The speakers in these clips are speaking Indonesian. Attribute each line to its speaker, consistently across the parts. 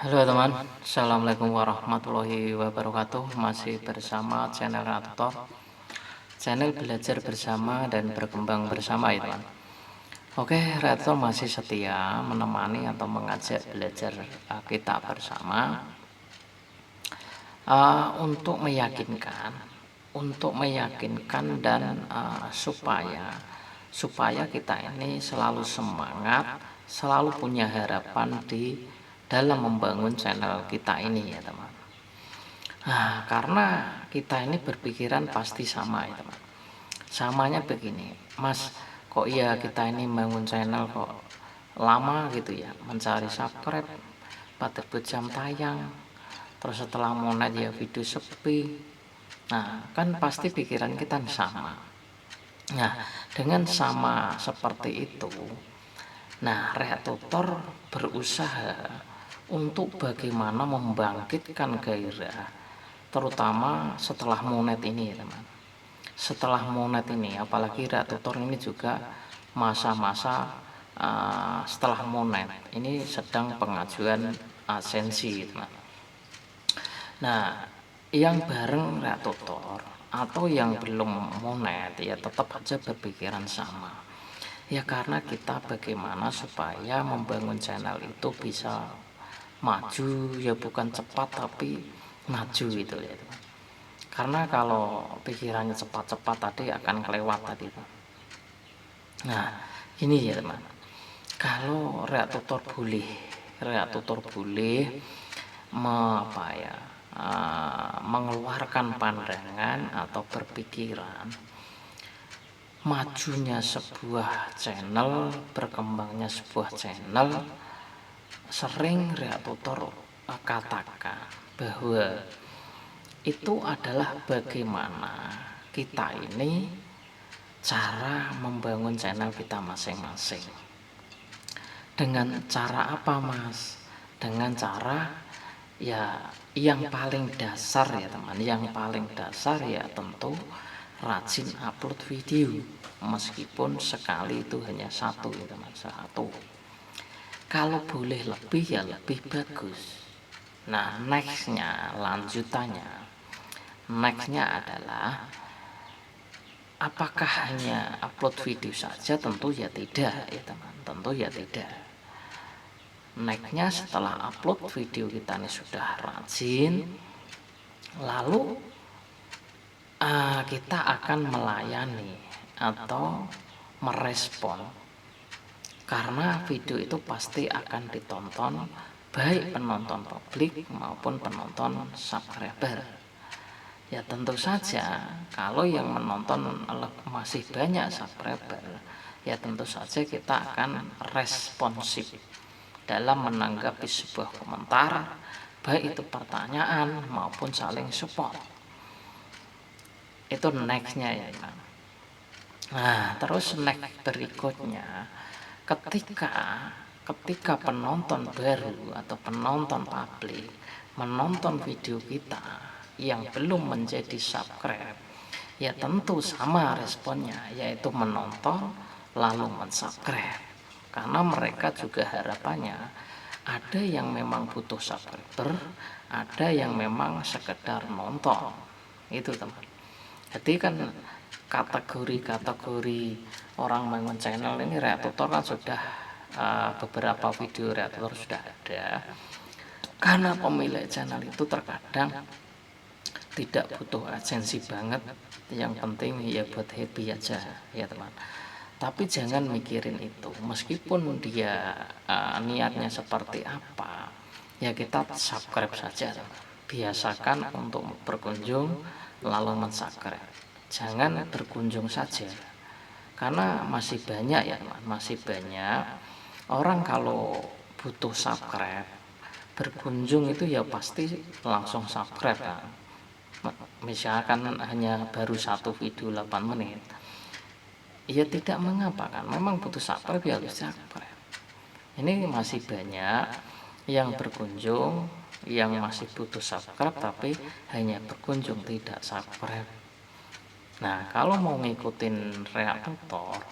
Speaker 1: Halo teman, Assalamualaikum warahmatullahi wabarakatuh. Masih bersama channel Rato, channel belajar bersama dan berkembang bersama ya teman. Oke, Rato masih setia menemani atau mengajak belajar kita bersama untuk meyakinkan dan supaya kita ini selalu semangat, selalu punya harapan di dalam membangun channel kita ini ya teman. Nah, karena kita ini berpikiran pasti sama ya teman. Samanya begini, Mas, kok iya kita ini bangun channel kok lama gitu ya, mencari subscribe, pada jam tayang, terus setelah monet ya video sepi. Nah, kan pasti pikiran kita sama. Nah, dengan sama seperti itu, nah Rea Tutor berusaha untuk bagaimana membangkitkan gairah, terutama setelah monet ini ya teman. Setelah monet ini, apalagi Rea Tutor ini juga masa-masa setelah monet ini sedang pengajuan asensi teman. Nah, yang bareng Rea Tutor atau yang belum monet ya tetap aja berpikiran sama. Ya karena kita bagaimana supaya membangun channel itu bisa maju, ya bukan cepat tapi maju gitu ya teman. Karena kalau pikirannya cepat-cepat tadi akan kelewat tadi. Nah, ini ya teman. Kalau Rea Tutor boleh mengeluarkan pandangan atau berpikiran majunya sebuah channel, berkembangnya sebuah channel, sering Rea Tutor katakan bahwa itu adalah bagaimana kita ini cara membangun channel kita masing-masing. Dengan cara apa Mas? Dengan cara ya yang paling dasar ya teman, yang paling dasar ya tentu rajin upload video, meskipun sekali itu hanya satu ya teman, satu. Kalau boleh lebih ya lebih bagus. Nah nextnya adalah apakah hanya upload video saja? Tentu ya tidak ya teman, tentu ya tidak. Nextnya setelah upload video kita ini sudah rajin, lalu kita akan melayani atau merespon, karena video itu pasti akan ditonton baik penonton publik maupun penonton subscriber. Ya tentu saja kalau yang menonton masih banyak subscriber, ya tentu saja kita akan responsif dalam menanggapi sebuah komentar, baik itu pertanyaan maupun saling support. Itu nextnya ya. Nah terus next berikutnya, ketika penonton baru atau penonton publik menonton video kita yang belum menjadi subscribe, ya tentu sama responnya, yaitu menonton lalu mensubscribe, karena mereka juga harapannya ada yang memang butuh subscriber, ada yang memang sekedar nonton. Itu teman. Jadi kan kategori orang bangun channel ini Rea Tutor kan sudah beberapa video Rea Tutor sudah ada, karena pemilik channel itu terkadang tidak butuh agensi banget, yang penting ya buat happy aja ya teman. Tapi jangan mikirin itu, meskipun dia niatnya seperti apa, ya kita subscribe saja teman. Biasakan untuk berkunjung lalu mensubscribe, jangan berkunjung saja, karena masih banyak ya teman, masih banyak orang kalau butuh subscribe berkunjung itu ya pasti langsung subscribe kan. Misalkan hanya baru satu video 8 menit, ya tidak mengapa kan, memang butuh subscribe ya harus subscribe. Ini masih banyak yang berkunjung yang masih butuh subscribe tapi hanya berkunjung tidak subscribe. Nah kalau mau ngikutin Rea Tutor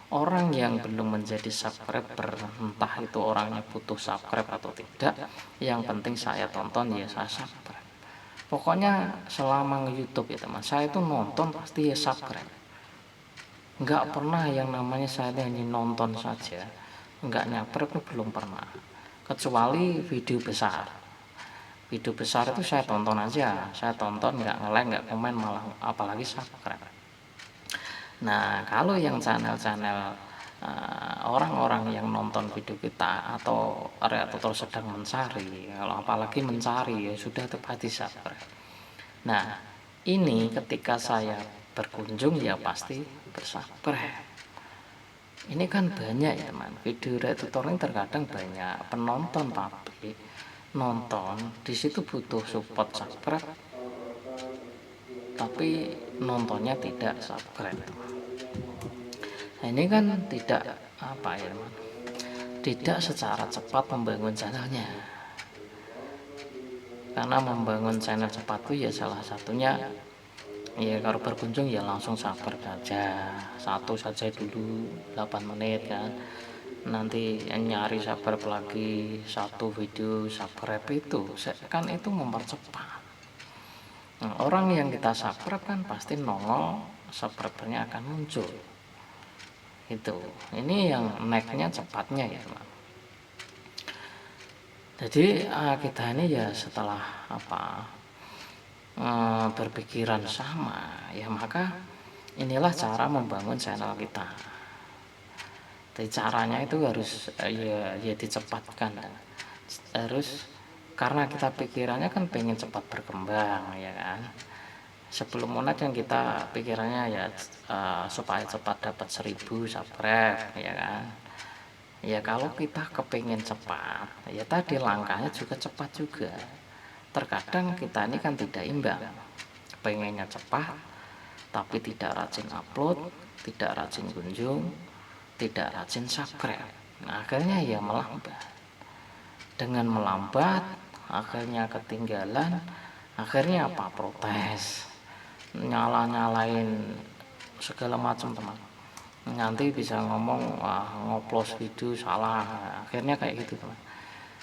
Speaker 1: orang yang belum menjadi subscriber, entah itu orangnya butuh subscribe atau tidak, yang penting saya tonton ya saya subscribe. Pokoknya selama nge-YouTube ya teman, saya itu nonton pasti ya subscribe. Nggak pernah yang namanya saya hanya nonton saja, nggak nyamper itu belum pernah. Kecuali video besar itu saya tonton aja, saya tonton nggak nge-like nggak komen malah apalagi subscribe. Nah kalau yang channel-channel orang-orang yang nonton video kita atau sedang mencari, kalau apalagi mencari ya sudah tepat di subscribe. Nah ini ketika saya berkunjung ya pasti bersubscribe. Ini kan banyak ya teman, video tutorial terkadang banyak penonton tapi nonton di situ butuh support subscribe tapi nontonnya tidak subscribe teman. Nah ini kan tidak apa ya teman, tidak secara cepat membangun channelnya, karena membangun channel cepat itu ya salah satunya ya kalau berkunjung ya langsung subscribe saja, satu saja dulu 8 menit kan, nanti nyari subscribe lagi satu video subscribe itu kan itu mempercepat. Nah, orang yang kita subscribe kan pasti nongol subscribernya akan muncul itu. Ini yang naiknya cepatnya ya teman. Jadi kita ini ya setelah berpikiran sama ya, maka inilah cara membangun channel kita. Jadi caranya itu harus ya dicepatkan, harus karena kita pikirannya kan pengen cepat berkembang ya kan. Sebelum monet yang kita pikirannya ya supaya cepat dapat 1000 subscribe ya kan. Ya kalau kita kepengen cepat ya tadi langkahnya juga cepat juga. Terkadang kita ini kan tidak imbang, pengennya cepat tapi tidak rajin upload, tidak rajin kunjung, tidak rajin subscribe. Nah akhirnya ya melambat. Dengan melambat akhirnya ketinggalan, akhirnya apa, protes, nyalain segala macam teman, nanti bisa ngomong ngoplos video salah, akhirnya kayak gitu teman.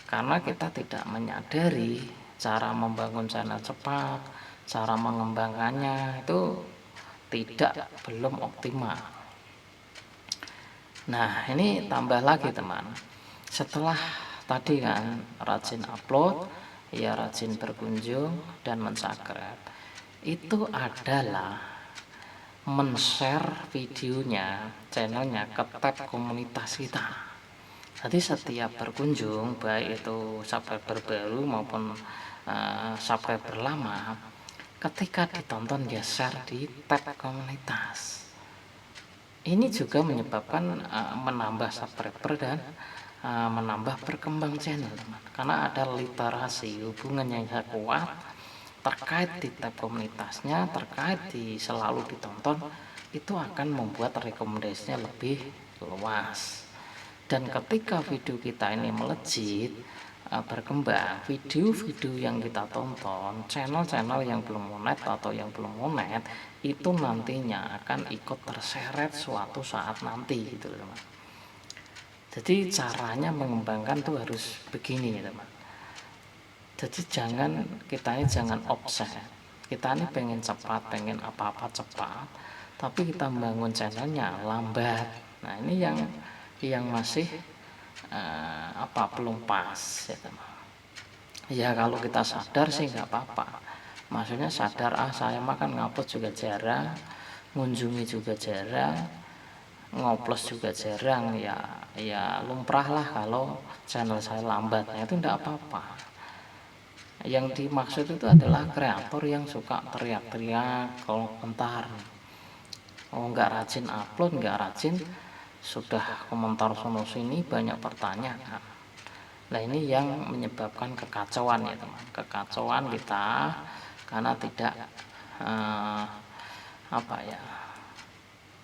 Speaker 1: Karena kita tidak menyadari cara membangun channel cepat, cara mengembangkannya itu belum optimal. Nah ini tambah lagi teman, setelah tadi kan rajin upload ya rajin berkunjung dan mensubscribe, itu adalah men-share videonya channelnya ke tab komunitas kita. Jadi setiap berkunjung baik itu subscriber baru maupun subscriber lama, ketika ditonton ya share di tab komunitas. Ini juga menyebabkan menambah subscriber dan menambah berkembang channel teman, karena ada literasi hubungan yang kuat terkait di tab komunitasnya, terkait di selalu ditonton, itu akan membuat rekomendasinya lebih luas. Dan ketika video kita ini melejit berkembang, video-video yang kita tonton, channel-channel yang belum monet atau yang belum monet itu nantinya akan ikut terseret suatu saat nanti gitu teman. Jadi caranya mengembangkan tuh harus begini ya teman. Jadi kita ini jangan obses, kita ini pengen cepat, pengen apa-apa cepat, tapi kita membangun channelnya lambat. Nah ini yang masih belum pas ya teman. Ya kalau kita sadar sih nggak apa-apa, maksudnya sadar saya makan ngupload juga jarang, ngunjungi juga jarang, ngoplos juga jarang, ya lumrah lah kalau channel saya lambat. Nah itu enggak apa-apa. Yang dimaksud itu adalah kreator yang suka teriak-teriak, komentar, nggak rajin upload, nggak rajin, sudah komentar sono sini banyak pertanyaan. Nah ini yang menyebabkan kekacauan ya teman, kekacauan kita karena tidak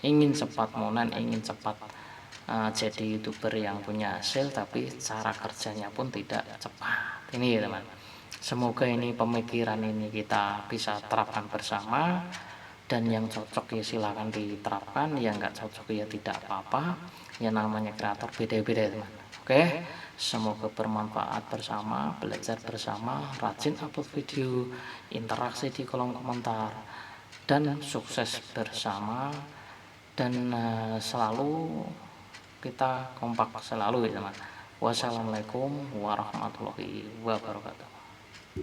Speaker 1: ingin cepat monen, ingin cepat jadi youtuber yang punya hasil, tapi cara kerjanya pun tidak cepat. Ini ya teman, semoga ini pemikiran ini kita bisa terapkan bersama dan yang cocok ya silakan diterapkan, yang nggak cocok ya tidak apa-apa, ya namanya kreator beda-beda teman. Oke, semoga bermanfaat bersama, belajar bersama, rajin upload video, interaksi di kolom komentar, dan sukses bersama, dan selalu kita kompak selalu ya teman. Wassalamualaikum warahmatullahi wabarakatuh.